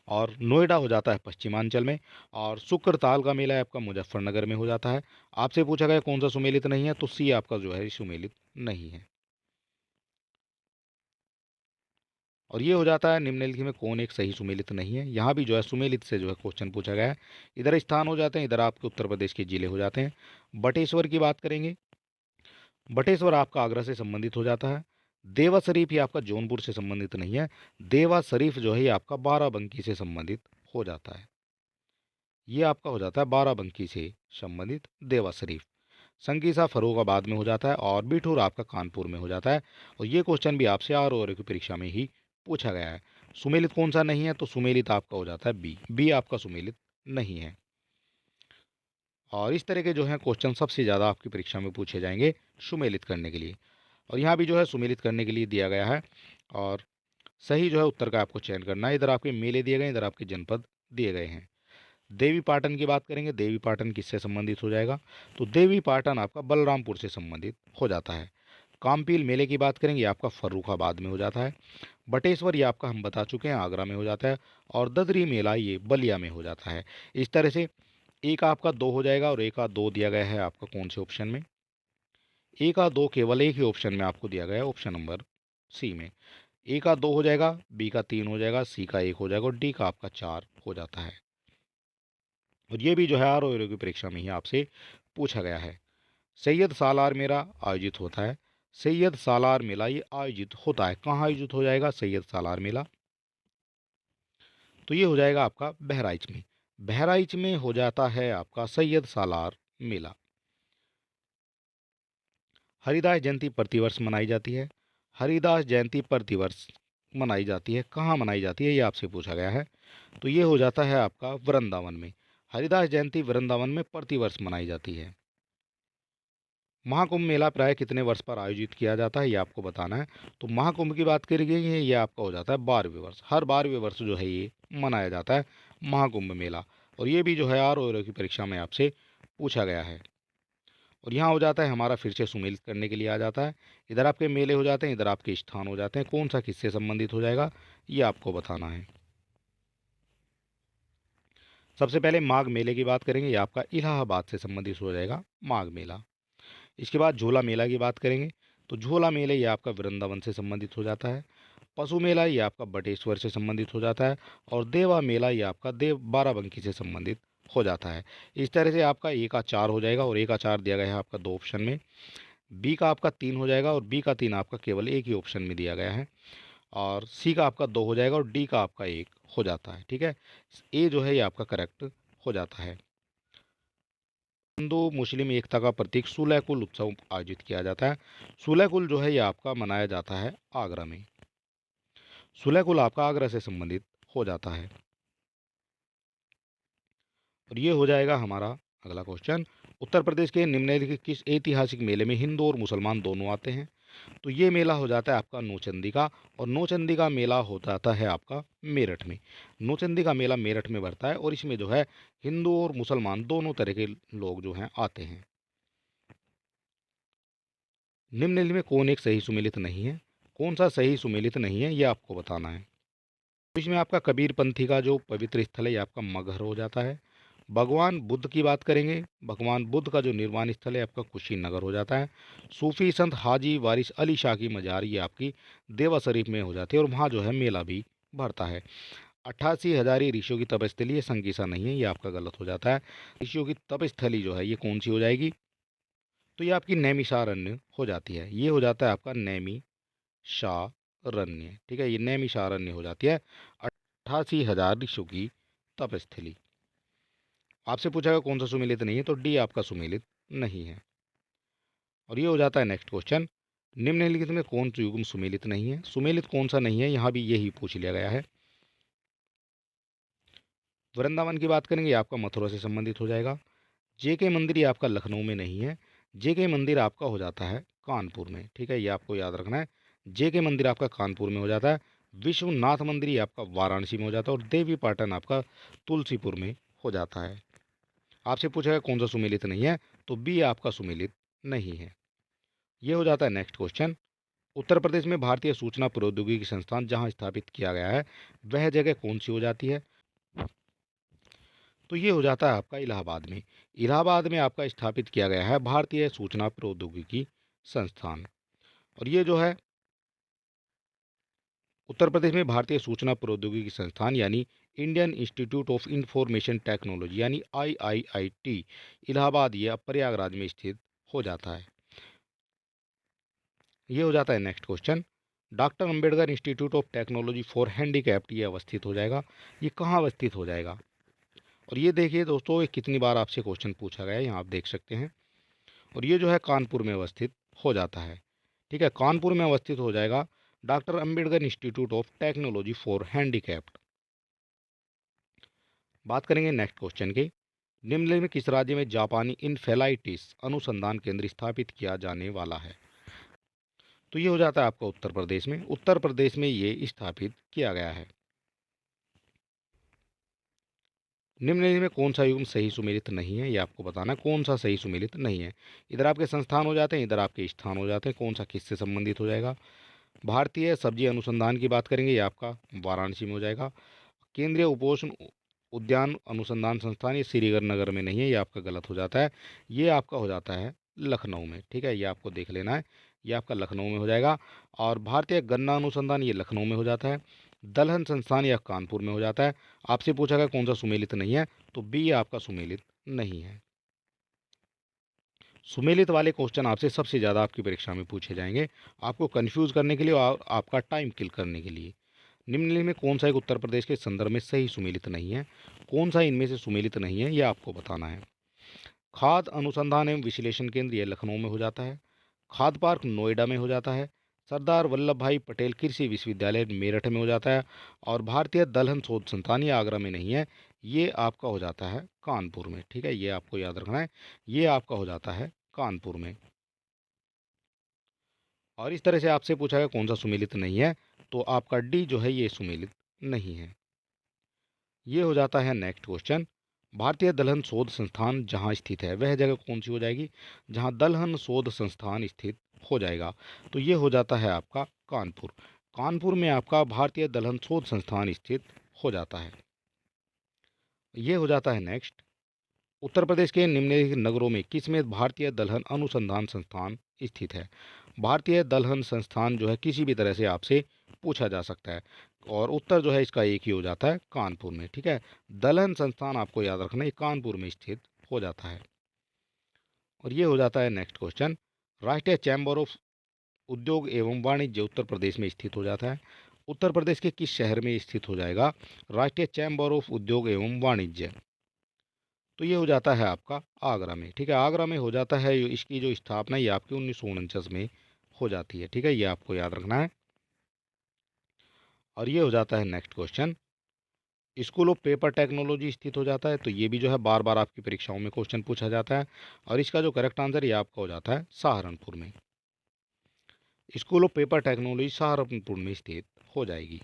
और नोएडा हो जाता है पश्चिमांचल में। और शुक्रताल का मेला आपका मुजफ्फरनगर में हो जाता है। आपसे पूछा गया कौन सा सुमेलित नहीं है, तो सी आपका जो है सुमेलित नहीं है। और ये हो जाता है निम्नलिखित में कौन एक सही सुमेलित नहीं है। यहाँ भी जो है सुमेलित से जो है क्वेश्चन पूछा गया है। इधर स्थान हो जाते हैं, इधर आपके उत्तर प्रदेश के जिले हो जाते हैं। बटेश्वर की बात करेंगे, बटेश्वर आपका आगरा से संबंधित हो जाता है। देवा शरीफ ये आपका जौनपुर से संबंधित नहीं है। देवा शरीफ जो है ये आपका बाराबंकी से संबंधित हो जाता है। ये आपका हो जाता है बाराबंकी से संबंधित देवा शरीफ। संकीसा फर्रुखाबाद में हो जाता है, और बिठूर आपका कानपुर में हो जाता है। और ये क्वेश्चन भी आपसे आर की परीक्षा में ही पूछा गया है। सुमेलित कौन सा नहीं है, तो सुमेलित आपका हो जाता है बी, बी आपका सुमेलित नहीं है। और इस तरह के जो हैं क्वेश्चन सबसे ज़्यादा आपकी परीक्षा में पूछे जाएंगे सुमेलित करने के लिए। और यहाँ भी जो है सुमेलित करने के लिए दिया गया है, और सही जो है उत्तर का आपको चयन करना है। इधर आपके मेले दिए गए, इधर आपके जनपद दिए गए हैं। देवी पाटन की बात करेंगे, देवी पाटन किससे संबंधित हो जाएगा? तो देवी पाटन आपका बलरामपुर से संबंधित हो जाता है। कामपील मेले की बात करेंगे, आपका फर्रुखाबाद में हो जाता है। बटेश्वर ये आपका हम बता चुके हैं आगरा में हो जाता है, और ददरी मेला ये बलिया में हो जाता है। इस तरह से एक आपका दो हो जाएगा, और एक का दो दिया गया है आपका कौन से ऑप्शन में? एक का दो केवल एक ही ऑप्शन में आपको दिया गया है, ऑप्शन नंबर सी में। ए का दो हो जाएगा, बी का तीन हो जाएगा, सी का एक हो जाएगा, और डी का आपका चार हो जाता है। और ये भी जो है आर की परीक्षा में ही आपसे पूछा गया है। सैयद सालार मेला आयोजित होता है। सैयद सालार मेला ये आयोजित होता है, कहाँ आयोजित हो जाएगा सैयद सालार मेला? तो ये हो जाएगा आपका बहराइच में। बहराइच में हो जाता है आपका सैयद सालार मेला। हरिदास जयंती प्रतिवर्ष मनाई जाती है। हरिदास जयंती प्रतिवर्ष मनाई जाती है, कहाँ मनाई जाती है ये आपसे पूछा गया है। तो ये हो जाता है आपका वृंदावन में। हरिदास जयंती वृंदावन में प्रतिवर्ष मनाई जाती है। महाकुंभ मेला प्राय कितने वर्ष पर आयोजित किया जाता है, ये आपको बताना है। तो महाकुंभ की बात करी गई है, ये आपका हो जाता है 12वें वर्ष। हर 12वें वर्ष जो है ये मनाया जाता है महाकुंभ मेला। और ये भी जो है आर की परीक्षा में आपसे पूछा गया है। और यहाँ हो जाता है हमारा फिर से सुमेलित करने के लिए आ जाता है। इधर आपके मेले हो जाते हैं, इधर आपके स्थान हो जाते हैं, कौन सा किससे संबंधित हो जाएगा ये आपको बताना है। सबसे पहले माघ मेले की बात करेंगे, ये आपका इलाहाबाद से संबंधित हो जाएगा माघ मेला। इसके बाद झूला मेला की बात करेंगे, तो झूला मेला ये आपका वृंदावन से संबंधित हो जाता है। पशु मेला ये आपका बटेश्वर से संबंधित हो जाता है, और देवा मेला ये आपका देव बाराबंकी से संबंधित हो जाता है। इस तरह से आपका ए का चार हो जाएगा, और ए का चार दिया गया है आपका दो ऑप्शन में। बी का आपका तीन हो जाएगा, और बी का तीन आपका केवल एक ही ऑप्शन में दिया गया है। और सी का आपका 2 हो जाएगा और डी का आपका 1 हो जाता है। ठीक है, ए जो है ये आपका करेक्ट हो जाता है। हिंदू मुस्लिम एकता का प्रतीक सुलह कुल उत्सव आयोजित किया जाता है। सुलह कुल जो है ये आपका मनाया जाता है आगरा में। सुलह कुल आपका आगरा से संबंधित हो जाता है। और ये हो जाएगा हमारा अगला क्वेश्चन। उत्तर प्रदेश के निम्नलिखित किस ऐतिहासिक मेले में हिंदू और मुसलमान दोनों आते हैं? तो ये मेला हो जाता है आपका नौचंदी का, और नौचंदी का मेला हो जाता है आपका मेरठ में। नौचंदी का मेला मेरठ में बढ़ता है और इसमें जो है हिंदू और मुसलमान दोनों तरह के लोग जो हैं आते हैं। निम्नलिखित में कौन एक सही सुमेलित नहीं है? कौन सा सही सुमेलित नहीं है ये आपको बताना है। तो इसमें आपका कबीर पंथी का जो पवित्र स्थल है ये आपका मगहर हो जाता है। भगवान बुद्ध की बात करेंगे, भगवान बुद्ध का जो निर्वाण स्थल है आपका कुशीनगर हो जाता है। सूफी संत हाजी वारिस अली शाह की मजार ये आपकी देवा शरीफ में हो जाती है और वहाँ जो है मेला भी भरता है। 88 हजारी ऋषियों की तपस्थली, ये संकीसा नहीं है, ये आपका गलत हो जाता है। ऋषियों की तपस्थली जो है ये कौन सी हो जाएगी? तो ये आपकी नैमिषारण्य हो जाती है। ये हो जाता है आपका नैमिषारण्य। ठीक है, ये नैमिषारण्य हो जाती है। 88 हजार ऋषियों की तपस्थली। आपसे पूछा गया कौन सा सुमेलित नहीं है, तो डी आपका सुमेलित नहीं है। और ये हो जाता है नेक्स्ट क्वेश्चन। निम्नलिखित में कौन सा युग्म सुमेलित नहीं है? सुमेलित कौन सा नहीं है, यहाँ भी यही पूछ लिया गया है। वृंदावन की बात करेंगे, आपका मथुरा से संबंधित हो जाएगा। जेके मंदिर ये आपका लखनऊ में नहीं है। जेके मंदिर आपका हो जाता है कानपुर में। ठीक है, ये आपको याद रखना है। जेके मंदिर आपका कानपुर में हो जाता है। विश्वनाथ मंदिर ये आपका वाराणसी में हो जाता है और देवी पाटन आपका तुलसीपुर में हो जाता है। आपसे पूछा गया कौन सा सुमेलित नहीं है, तो बी आपका सुमेलित नहीं है। ये हो जाता है नेक्स्ट क्वेश्चन। उत्तर प्रदेश में भारतीय सूचना प्रौद्योगिकी संस्थान जहां स्थापित किया गया है वह जगह कौन सी हो जाती है? तो ये हो जाता है आपका इलाहाबाद में। इलाहाबाद में आपका स्थापित किया गया है भारतीय सूचना प्रौद्योगिकी संस्थान। और ये जो है उत्तर प्रदेश में भारतीय सूचना प्रौद्योगिकी संस्थान यानी Indian institute of information technology यानी IIIT इलाहाबाद या प्रयागराज में स्थित हो जाता है। ये हो जाता है next question. Doctor Ambedkar institute of technology for handicapped ये अवस्थित हो जाएगा। ये कहाँ अवस्थित हो जाएगा? और ये देखिए दोस्तों, ये कितनी बार आपसे क्वेश्चन पूछा गया है, यहाँ आप देख सकते हैं। और ये जो है कानपुर में अवस्थित हो जाता है। ठीक है, कानपुर में अवस्थित हो जाएगा doctor Ambedkar institute of technology for handicapped. बात करेंगे नेक्स्ट क्वेश्चन की। निम्नलिखित में किस राज्य में जापानी इनफेलाइटिस अनुसंधान केंद्र स्थापित किया जाने वाला है? तो ये हो जाता है आपका उत्तर प्रदेश में। उत्तर प्रदेश में ये स्थापित किया गया है। निम्नलिखित में कौन सा युग्म सही सुमेलित नहीं है, ये आपको बताना है कौन सा सही सुमेलित नहीं है। इधर आपके संस्थान हो जाते हैं, इधर आपके स्थान हो जाते हैं, कौन सा किससे संबंधित हो जाएगा? भारतीय सब्जी अनुसंधान की बात करेंगे, ये आपका वाराणसी में हो जाएगा। केंद्रीय उपोष्ण उद्यान अनुसंधान संस्थान ये श्रीनगर में नहीं है, ये आपका गलत हो जाता है। ये आपका हो जाता है लखनऊ में। ठीक है, ये आपको देख लेना है, ये आपका लखनऊ में हो जाएगा। और भारतीय गन्ना अनुसंधान ये लखनऊ में हो जाता है। दलहन संस्थान यह कानपुर में हो जाता है। आपसे पूछा गया कौन सा सुमेलित नहीं है, तो बी आपका सुमेलित नहीं है। सुमेलित वाले क्वेश्चन आपसे सबसे ज़्यादा आपकी परीक्षा में पूछे जाएंगे, आपको कंफ्यूज करने के लिए और आपका टाइम किल करने के लिए। निम्नलिखित में कौन सा एक उत्तर प्रदेश के संदर्भ में सही सुमेलित नहीं है? कौन सा इनमें से सुमेलित नहीं है, यह आपको बताना है। खाद्य अनुसंधान एवं विश्लेषण केंद्र यह लखनऊ में हो जाता है। खाद्य पार्क नोएडा में हो जाता है। सरदार वल्लभ भाई पटेल कृषि विश्वविद्यालय मेरठ में हो जाता है। और भारतीय दलहन शोध संस्थान ये आगरा में नहीं है, ये आपका हो जाता है कानपुर में। ठीक है, ये आपको याद रखना है, ये आपका हो जाता है कानपुर में। और इस तरह से आपसे पूछा गया कौन सा सुमेलित नहीं है, तो आपका डी जो है ये सुमेलित नहीं है। ये हो जाता है नेक्स्ट क्वेश्चन। भारतीय दलहन शोध संस्थान जहाँ स्थित है वह जगह कौन सी हो जाएगी? जहाँ दलहन शोध संस्थान स्थित हो जाएगा, तो ये हो जाता है आपका कानपुर। कानपुर में आपका भारतीय दलहन शोध संस्थान स्थित हो जाता है। ये हो जाता है नेक्स्ट। उत्तर प्रदेश के निम्नलिखित नगरों में किसमें भारतीय दलहन अनुसंधान संस्थान स्थित है? भारतीय दलहन संस्थान जो है किसी भी तरह से आपसे पूछा जा सकता है, और उत्तर जो है इसका एक ही हो जाता है कानपुर में। ठीक है, दलहन संस्थान आपको याद रखना है कानपुर में स्थित हो जाता है। और ये हो जाता है नेक्स्ट क्वेश्चन। राष्ट्रीय चैम्बर ऑफ उद्योग एवं वाणिज्य उत्तर प्रदेश में स्थित हो जाता है। उत्तर प्रदेश के किस शहर में स्थित हो जाएगा राष्ट्रीय चैम्बर ऑफ उद्योग एवं वाणिज्य? तो ये हो जाता है आपका आगरा में। ठीक है, आगरा में हो जाता है। इसकी जो स्थापना ये आपकी 1949 में हो जाती है। ठीक है, ये आपको याद रखना है। और ये हो जाता है next question, school of paper technology स्थित हो जाता है। तो ये भी जो है बार बार आपकी परीक्षाओं में क्वेश्चन पूछा जाता है। और इसका जो करेक्ट आंसर ये आपका हो जाता है सहारनपुर में। School of paper technology Saharanpur में स्थित हो जाएगी।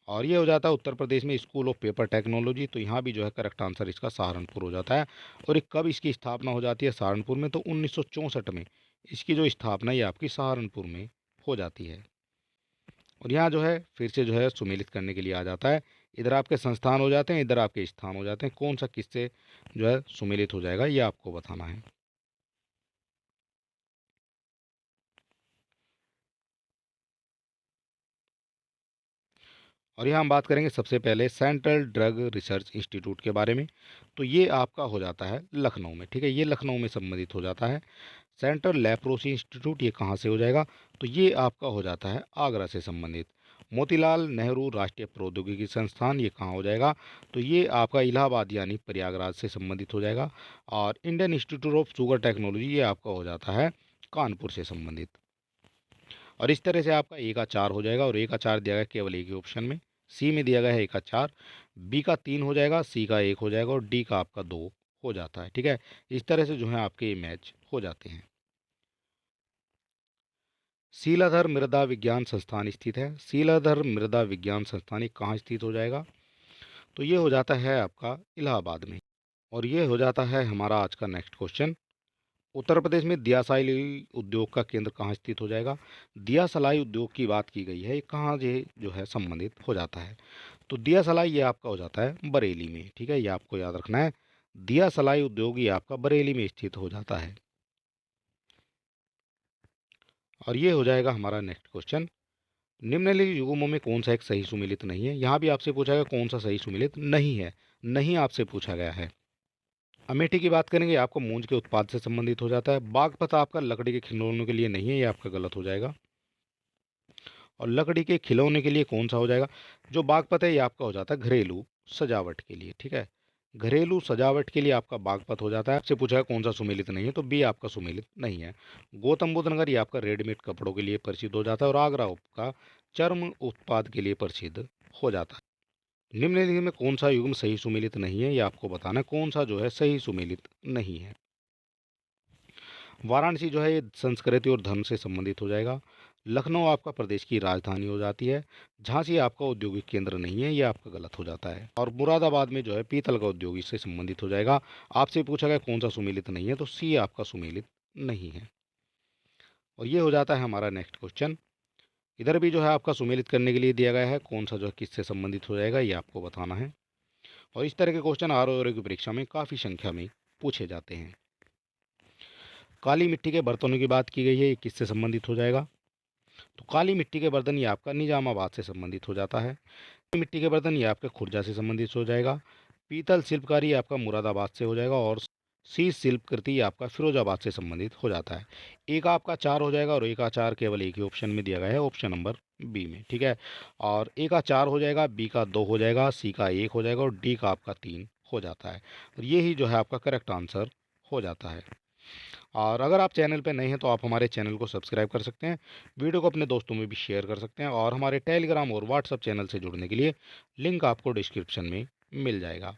और ये हो जाता है उत्तर प्रदेश में स्कूल ऑफ पेपर टेक्नोलॉजी। तो यहाँ भी जो है करेक्ट आंसर इसका सहारनपुर हो जाता है। और ये कब इसकी स्थापना हो जाती है सहारनपुर में? तो 1964 में इसकी जो स्थापना ये आपकी सहारनपुर में हो जाती है। और यहाँ जो है फिर से जो है सुमेलित करने के लिए आ जाता है। इधर आपके संस्थान हो जाते हैं, इधर आपके स्थान हो जाते हैं। कौन सा किससे जो है सुमेलित हो जाएगा ये आपको बताना है। और यहाँ हम बात करेंगे सबसे पहले सेंट्रल ड्रग रिसर्च इंस्टीट्यूट के बारे में। तो ये आपका हो जाता है लखनऊ में। ठीक है, ये लखनऊ में संबंधित हो जाता है। सेंट्रल लेप्रोसी इंस्टीट्यूट ये कहाँ से हो जाएगा? तो ये आपका हो जाता है आगरा से संबंधित। मोतीलाल नेहरू राष्ट्रीय प्रौद्योगिकी संस्थान ये कहाँ हो जाएगा? तो ये आपका इलाहाबाद यानी प्रयागराज से संबंधित हो जाएगा। और Indian institute of sugar technology ये आपका हो जाता है कानपुर से संबंधित। और इस तरह से आपका ए का 4 हो जाएगा। और ए का 4 दिया गया केवल एक ही ऑप्शन में, सी में दिया गया है ए का 4, बी का 3 हो जाएगा, सी का 1 हो जाएगा और डी का आपका 2 हो जाता है। ठीक है, इस तरह से जो है आपके ये मैच हो जाते हैं। शीलाधर मृदा विज्ञान संस्थान स्थित है। शीलाधर मृदा विज्ञान संस्थान ये कहाँ स्थित हो जाएगा? तो ये हो जाता है आपका इलाहाबाद में। और ये हो जाता है हमारा आज का नेक्स्ट क्वेश्चन, उत्तर प्रदेश में दियासलाई उद्योग का केंद्र कहाँ स्थित हो जाएगा? दियासलाई उद्योग की बात की गई है, ये कहाँ ये जो है संबंधित हो जाता है? तो दियासलाई ये आपका हो जाता है बरेली में। ठीक है, ये आपको याद रखना है। दियासलाई उद्योग ये आपका बरेली में स्थित हो जाता है। और ये हो जाएगा हमारा नेक्स्ट क्वेश्चन, निम्नलिखित युग्मों में कौन सा एक सही सुमेलित नहीं है? यहाँ भी आपसे पूछा गया कौन सा सही सुमेलित नहीं है, नहीं आपसे पूछा गया है। अमेठी की बात करेंगे, आपको मूंज के उत्पाद से संबंधित हो जाता है। बागपत आपका लकड़ी के खिलौनों के लिए नहीं है, ये आपका गलत हो जाएगा। और लकड़ी के खिलौने के लिए कौन सा हो जाएगा? जो बागपत है ये आपका हो जाता है घरेलू सजावट के लिए। ठीक है, घरेलू सजावट के लिए आपका बागपत हो जाता है। आपसे पूछा है कौन सा सुमेलित नहीं है, तो बी आपका सुमेलित नहीं है। गौतम बुद्ध नगर ये आपका रेडीमेड कपड़ों के लिए प्रसिद्ध हो जाता है। और आगरा आपका चर्म उत्पाद के लिए प्रसिद्ध हो जाता है। निम्नलिखित में कौन सा युग्म सही सुमेलित नहीं है, ये आपको बताना है कौन सा जो है सही सुमेलित नहीं है। वाराणसी जो है ये संस्कृति और धर्म से संबंधित हो जाएगा। लखनऊ आपका प्रदेश की राजधानी हो जाती है। झांसी आपका औद्योगिक केंद्र नहीं है, ये आपका गलत हो जाता है। और मुरादाबाद में जो है पीतल का उद्योग इससे संबंधित हो जाएगा। आपसे पूछा गया कौन सा सुमेलित नहीं है, तो सी आपका सुमेलित नहीं है। और ये हो जाता है हमारा नेक्स्ट क्वेश्चन। इधर भी जो है आपका सुमेलित करने के लिए दिया गया है, कौन सा जो है किससे संबंधित हो जाएगा ये आपको बताना है। और इस तरह के क्वेश्चन आर की परीक्षा में काफ़ी संख्या में पूछे जाते हैं। काली मिट्टी के बर्तनों की बात की गई है, ये किससे संबंधित हो जाएगा? तो काली मिट्टी के बर्तन ये आपका निजामाबाद से संबंधित हो जाता है। मिट्टी के बर्तन ये आपका खुर्जा से संबंधित हो जाएगा। पीतल शिल्पकारी ये आपका मुरादाबाद से हो जाएगा। और शीश शिल्पकृति ये आपका फिरोजाबाद से संबंधित हो जाता है। एक आपका 4 हो जाएगा। और एक का 4 केवल एक ही ऑप्शन में दिया गया है, ऑप्शन नंबर बी में। ठीक है, और ए का 4 हो जाएगा, बी का 2 हो जाएगा, सी का 1 हो जाएगा और डी का आपका 3 हो जाता है। और ये ही जो है आपका करेक्ट आंसर हो जाता है। और अगर आप चैनल पे नए हैं तो आप हमारे चैनल को सब्सक्राइब कर सकते हैं, वीडियो को अपने दोस्तों में भी शेयर कर सकते हैं। और हमारे टेलीग्राम और व्हाट्सअप चैनल से जुड़ने के लिए लिंक आपको डिस्क्रिप्शन में मिल जाएगा।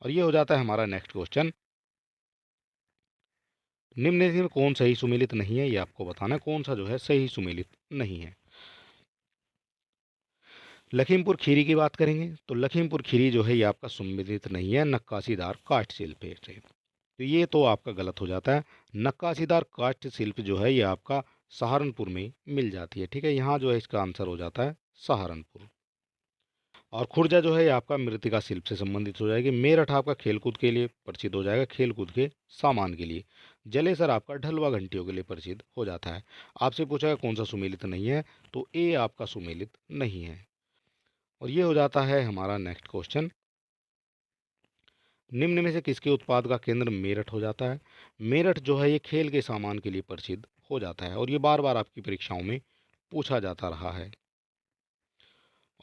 और ये हो जाता है हमारा नेक्स्ट क्वेश्चन, निम्नलिखित में कौन सही सुमेलित नहीं है, ये आपको बताना है कौन सा जो है सही सुमेलित नहीं है। लखीमपुर खीरी की बात करेंगे, तो लखीमपुर खीरी जो है ये आपका सुमेलित नहीं है, नक्काशीदार काष्ठ शिल्प है। तो ये तो आपका गलत हो जाता है। नक्काशीदार काष्ठ शिल्प जो है ये आपका सहारनपुर में मिल जाती है। ठीक है, यहाँ जो है इसका आंसर हो जाता है सहारनपुर। और खुर्जा जो है ये आपका मृतिका शिल्प से संबंधित हो जाएगी। मेरठ आपका खेलकूद के लिए प्रसिद्ध हो जाएगा, खेलकूद के सामान के लिए। जलेसर आपका ढलवा घंटियों के लिए प्रसिद्ध हो जाता है। आपसे पूछा है कौन सा सुमेलित नहीं है, तो ए आपका सुमेलित नहीं है। और ये हो जाता है हमारा नेक्स्ट क्वेश्चन, निम्न में से किसके उत्पाद का केंद्र मेरठ हो जाता है? मेरठ जो है ये खेल के सामान के लिए प्रसिद्ध हो जाता है और ये बार बार आपकी परीक्षाओं में पूछा जाता रहा है।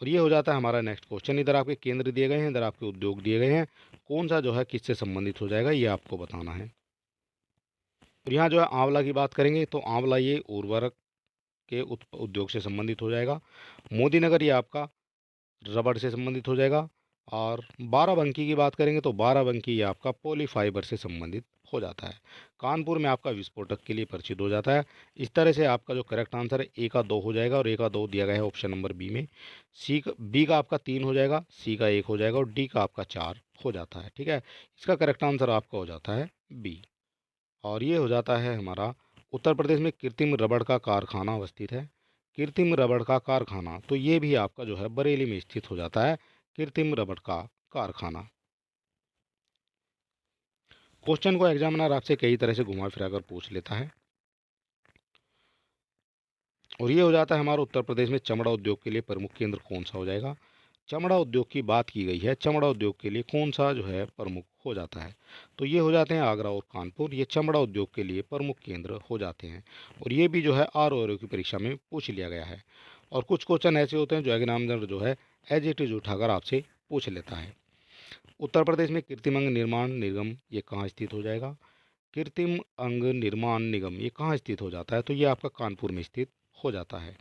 और ये हो जाता है हमारा नेक्स्ट क्वेश्चन। इधर आपके केंद्र दिए गए हैं, इधर आपके उद्योग दिए गए हैं, कौन सा जो है किससे संबंधित हो जाएगा ये आपको बताना है। और यहाँ जो है आंवला की बात करेंगे तो आंवला ये उर्वरक के उद्योग से संबंधित हो जाएगा। मोदीनगर ये आपका रबड़ से संबंधित हो जाएगा। और बाराबंकी की बात करेंगे तो बाराबंकी ये आपका पॉलीफाइबर से संबंधित हो जाता है। कानपुर में आपका विस्फोटक के लिए परिचित हो जाता है। इस तरह से आपका जो करेक्ट आंसर है ए का 2 हो जाएगा और ए का 2 दिया गया है ऑप्शन नंबर बी में। बी का आपका 3 हो जाएगा, सी का 1 हो जाएगा और डी का आपका 4 हो जाता है। ठीक है, इसका करेक्ट आंसर आपका हो जाता है बी। और ये हो जाता है हमारा उत्तर प्रदेश में कृत्रिम रबड़ का कारखाना अवस्थित है। कृत्रिम रबड़ का कारखाना तो ये भी आपका जो है बरेली में स्थित हो जाता है, कृत्रिम रबड़ का कारखाना। क्वेश्चन को एग्जामिनर आपसे कई तरह से घुमा फिरा कर पूछ लेता है। और ये हो जाता है हमारा उत्तर प्रदेश में चमड़ा उद्योग के लिए प्रमुख केंद्र कौन सा हो जाएगा। चमड़ा उद्योग की बात की गई है, चमड़ा उद्योग के लिए कौन सा जो है प्रमुख हो जाता है, तो ये हो जाते हैं आगरा और कानपुर। ये चमड़ा उद्योग के लिए प्रमुख केंद्र हो जाते हैं और ये भी जो है आर की परीक्षा में पूछ लिया गया है। और कुछ क्वेश्चन ऐसे होते हैं जो एग्जामिनर जो है एज इट इज उठाकर आपसे पूछ लेता है। उत्तर प्रदेश में कृत्रिम अंग निर्माण निगम ये कहाँ स्थित हो जाएगा। कृत्रिम अंग निर्माण निगम ये कहाँ स्थित हो जाता है, तो ये आपका कानपुर में स्थित हो जाता है।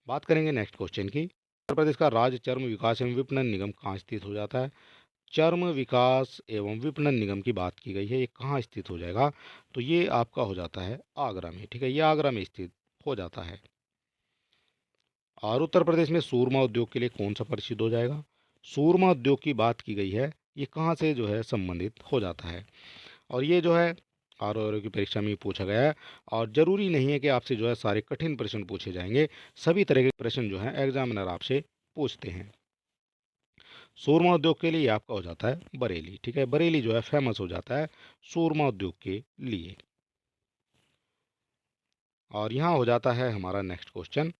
बात करेंगे नेक्स्ट क्वेश्चन की। उत्तर प्रदेश का राज्य चर्म विकास एवं विपणन निगम कहाँ स्थित हो जाता है। चर्म विकास एवं विपणन निगम की बात की गई है, ये कहाँ स्थित हो जाएगा, तो ये आपका हो जाता है आगरा में। ठीक है, ये आगरा में स्थित हो जाता है। और उत्तर प्रदेश में सूरमा उद्योग के लिए कौन सा परिचित हो जाएगा। सूरमा उद्योग की बात की गई है, ये कहाँ से जो है संबंधित हो जाता है, और ये जो है आर की परीक्षा में पूछा गया है। और ज़रूरी नहीं है कि आपसे जो है सारे कठिन प्रश्न पूछे जाएंगे, सभी तरह के प्रश्न जो हैं एग्जामिनर आपसे पूछते हैं। सूरमा उद्योग के लिए आपका हो जाता है बरेली। ठीक है, बरेली जो है फेमस हो जाता है सूरमा उद्योग के लिए। और यहाँ हो जाता है हमारा नेक्स्ट क्वेश्चन।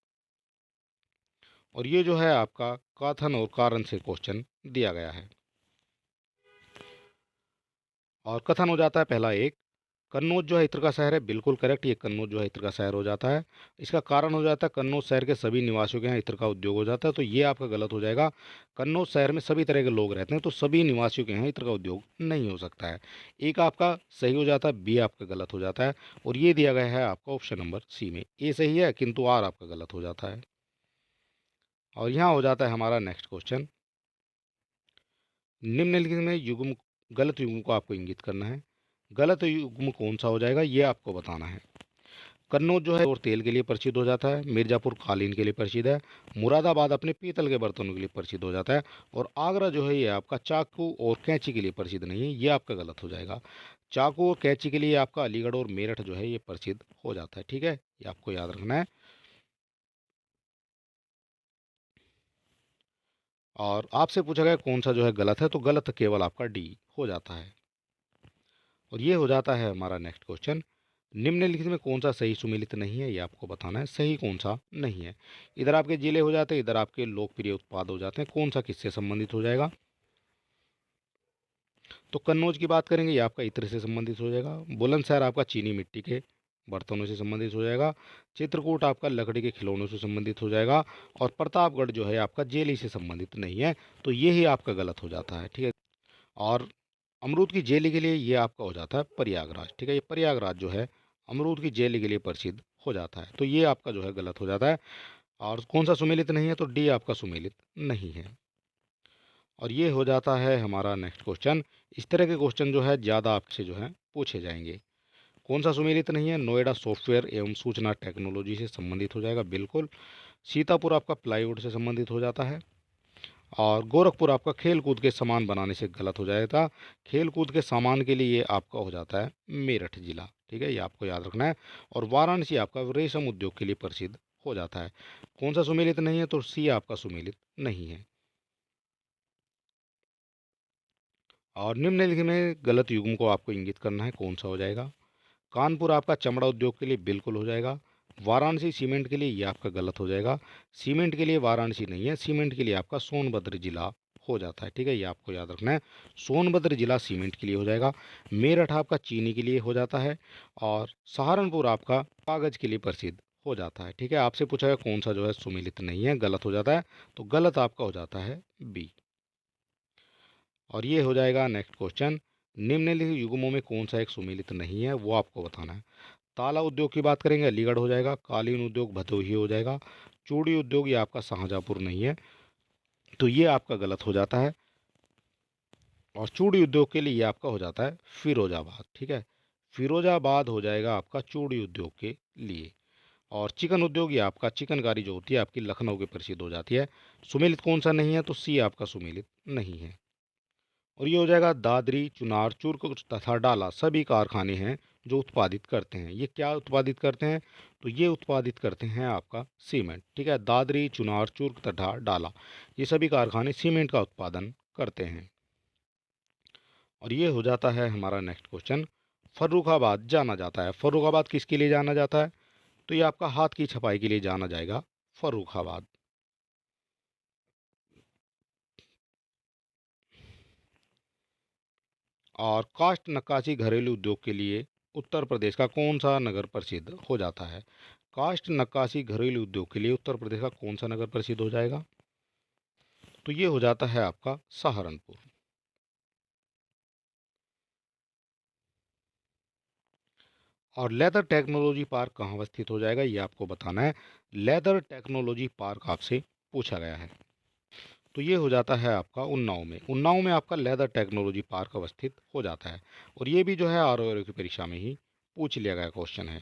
और ये जो है आपका कथन और कारण से क्वेश्चन दिया गया है। और कथन हो जाता है पहला एक, कन्नौज जो है इत्र का शहर है, बिल्कुल करेक्ट, ये कन्नौज जो है इत्र का शहर हो जाता है। इसका कारण हो जाता है कन्नौज शहर के सभी निवासियों के यहाँ इत्र का उद्योग हो जाता है, तो ये आपका गलत हो जाएगा। कन्नौज शहर में सभी तरह के लोग रहते हैं तो सभी निवासियों के यहाँ इत्र का उद्योग नहीं हो सकता है। एक आपका सही हो जाता है, बी आपका गलत हो जाता है और ये दिया गया है आपका ऑप्शन नंबर सी में। ए सही है किंतु आर आपका गलत हो जाता है। और यहाँ हो जाता है हमारा नेक्स्ट क्वेश्चन। निम्नलिखित में युग्म गलत युग्म को आपको इंगित करना है। गलत युग्म कौन सा हो जाएगा ये आपको बताना है। कन्नौज जो है और तेल के लिए परिचित हो जाता है, मिर्ज़ापुर कालीन के लिए परिचित है, मुरादाबाद अपने पीतल के बर्तनों के लिए परिचित हो जाता है और आगरा जो है ये आपका चाकू और कैंची के लिए परिचित नहीं है, ये आपका गलत हो जाएगा। चाकू और कैंची के लिए आपका अलीगढ़ और मेरठ जो है ये परिचित हो जाता है। ठीक है, ये आपको याद रखना है। और आपसे पूछा गया कौन सा जो है गलत है, तो गलत केवल आपका डी हो जाता है। और ये हो जाता है हमारा नेक्स्ट क्वेश्चन। निम्नलिखित में कौन सा सही सुमेलित नहीं है ये आपको बताना है, सही कौन सा नहीं है। इधर आपके जिले हो जाते हैं, इधर आपके लोकप्रिय उत्पाद हो जाते हैं, कौन सा किससे संबंधित हो जाएगा। तो कन्नौज की बात करेंगे, ये आपका इत्र से संबंधित हो जाएगा। बुलंदशहर आपका चीनी मिट्टी के बर्तनों से संबंधित हो जाएगा। चित्रकूट आपका लकड़ी के खिलौनों से संबंधित हो जाएगा और प्रतापगढ़ जो है आपका जेली से संबंधित नहीं है, तो ये ही आपका गलत हो जाता है। ठीक है, और अमरूद की जेली के लिए ये आपका हो जाता है प्रयागराज। ठीक है, ये प्रयागराज जो है अमरूद की जेली के लिए प्रसिद्ध हो जाता है, तो ये आपका जो है गलत हो जाता है। और कौन सा सुमेलित नहीं है, तो डी आपका सुमेलित नहीं है। और ये हो जाता है हमारा नेक्स्ट क्वेश्चन। इस तरह के क्वेश्चन जो है ज़्यादा आपसे जो है पूछे जाएंगे। कौन सा सुमेलित नहीं है, नोएडा सॉफ्टवेयर एवं सूचना टेक्नोलॉजी से संबंधित हो जाएगा, बिल्कुल। सीतापुर आपका प्लाईवुड से संबंधित हो जाता है। और गोरखपुर आपका खेल कूद के सामान बनाने से गलत हो जाएगा। खेल कूद के सामान के लिए ये आपका हो जाता है मेरठ जिला। ठीक है, ये आपको याद रखना है। और वाराणसी आपका रेशम उद्योग के लिए प्रसिद्ध हो जाता है। कौन सा सुमेलित नहीं है, तो सी आपका सुमेलित नहीं है। और निम्नलिखित में गलत युग्म को आपको इंगित करना है, कौन सा हो जाएगा। कानपुर आपका चमड़ा उद्योग के लिए बिल्कुल हो जाएगा। वाराणसी सीमेंट के लिए ये आपका गलत हो जाएगा। सीमेंट के लिए वाराणसी नहीं है, सीमेंट के लिए आपका सोनभद्र जिला हो जाता है। ठीक है, ये आपको याद रखना है। सोनभद्र जिला सीमेंट के लिए हो जाएगा। मेरठ आपका चीनी के लिए हो जाता है। और सहारनपुर आपका कागज के लिए प्रसिद्ध हो जाता है। ठीक है, आपसे पूछा है कौन सा जो है सुमेलित नहीं है, गलत हो जाता है, तो गलत आपका हो जाता है बी। और ये हो जाएगा नेक्स्ट क्वेश्चन, निम्नलिखित युग्मों में कौन सा एक सुमेलित नहीं है, वो आपको बताना है। ताला उद्योग की बात करेंगे, अलीगढ़ हो जाएगा। कालीन उद्योग भदोही हो जाएगा। चूड़ी उद्योग ये आपका शाहजहाँपुर नहीं है, तो ये आपका गलत हो जाता है। और चूड़ी उद्योग के लिए ये आपका हो जाता है फिरोजाबाद। ठीक है, फिरोजाबाद हो जाएगा आपका चूड़ी उद्योग के लिए। और चिकन उद्योग ये आपका चिकनकारी जो होती है आपकी लखनऊ के प्रसिद्ध हो जाती है। सुमेलित कौन सा नहीं है, तो सी आपका सुमेलित नहीं है। और ये हो जाएगा दादरी, चुनार, चूर्क तथा डाला सभी कारखाने हैं जो उत्पादित करते हैं। ये क्या उत्पादित करते हैं, तो ये उत्पादित करते हैं आपका सीमेंट। ठीक है, दादरी, चुनार, चूर्क तथा डाला ये सभी कारखाने सीमेंट का उत्पादन करते हैं। और ये हो जाता है हमारा नेक्स्ट क्वेश्चन, फर्रुखाबाद जाना जाता है। फर्रुखाबाद किसके लिए जाना जाता है, तो ये आपका हाथ की छपाई के लिए जाना जाएगा फर्रुखाबाद। और काष्ठ नक्काशी घरेलू उद्योग के लिए उत्तर प्रदेश का कौन सा नगर प्रसिद्ध हो जाता है। काष्ठ नक्काशी घरेलू उद्योग के लिए उत्तर प्रदेश का कौन सा नगर प्रसिद्ध हो जाएगा, तो ये हो जाता है आपका सहारनपुर। और लेदर टेक्नोलॉजी पार्क कहाँ अवस्थित हो जाएगा, ये आपको बताना है। लेदर टेक्नोलॉजी पार्क आपसे पूछा गया है, तो ये हो जाता है आपका उन्नाव में। उन्नाव में आपका लेदर टेक्नोलॉजी पार्क अवस्थित हो जाता है। और ये भी जो है आर की परीक्षा में ही पूछ लिया गया क्वेश्चन है।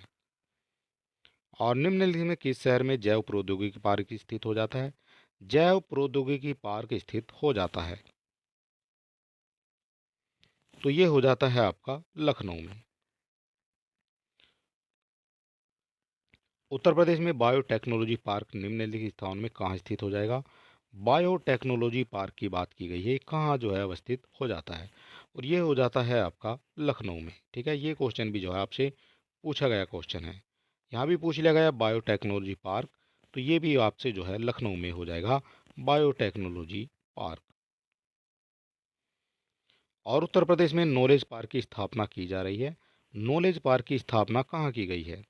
और निम्नलिखित में किस शहर में जैव प्रौद्योगिकी पार्क स्थित हो जाता है, जैव प्रौद्योगिकी पार्क स्थित हो जाता है, तो ये हो जाता है आपका लखनऊ में। उत्तर प्रदेश में बायोटेक्नोलॉजी पार्क निम्नलिखित स्थान में कहाँ स्थित हो जाएगा। बायोटेक्नोलॉजी पार्क की बात की गई है, कहाँ जो है अवस्थित हो जाता है, और ये हो जाता है आपका लखनऊ में। ठीक है, ये क्वेश्चन भी जो है आपसे पूछा गया क्वेश्चन है। यहाँ भी पूछ लिया गया बायोटेक्नोलॉजी पार्क, तो ये भी आपसे जो है लखनऊ में हो जाएगा बायोटेक्नोलॉजी पार्क। और उत्तर प्रदेश में नॉलेज पार्क की स्थापना की जा रही है। नॉलेज पार्क की स्थापना कहाँ की गई है,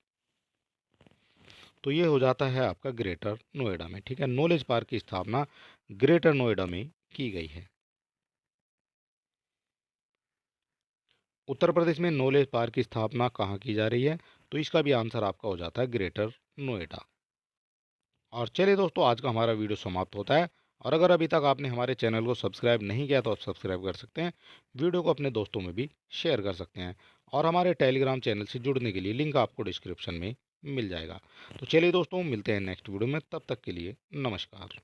तो ये हो जाता है आपका ग्रेटर नोएडा में। ठीक है, नॉलेज पार्क की स्थापना ग्रेटर नोएडा में की गई है। उत्तर प्रदेश में नॉलेज पार्क की स्थापना कहाँ की जा रही है, तो इसका भी आंसर आपका हो जाता है ग्रेटर नोएडा। और चलिए दोस्तों, आज का हमारा वीडियो समाप्त होता है। और अगर अभी तक आपने हमारे चैनल को सब्सक्राइब नहीं किया तो आप सब्सक्राइब कर सकते हैं। वीडियो को अपने दोस्तों में भी शेयर कर सकते हैं। और हमारे टेलीग्राम चैनल से जुड़ने के लिए लिंक आपको डिस्क्रिप्शन में मिल जाएगा। तो चलिए दोस्तों, मिलते हैं नेक्स्ट वीडियो में, तब तक के लिए नमस्कार।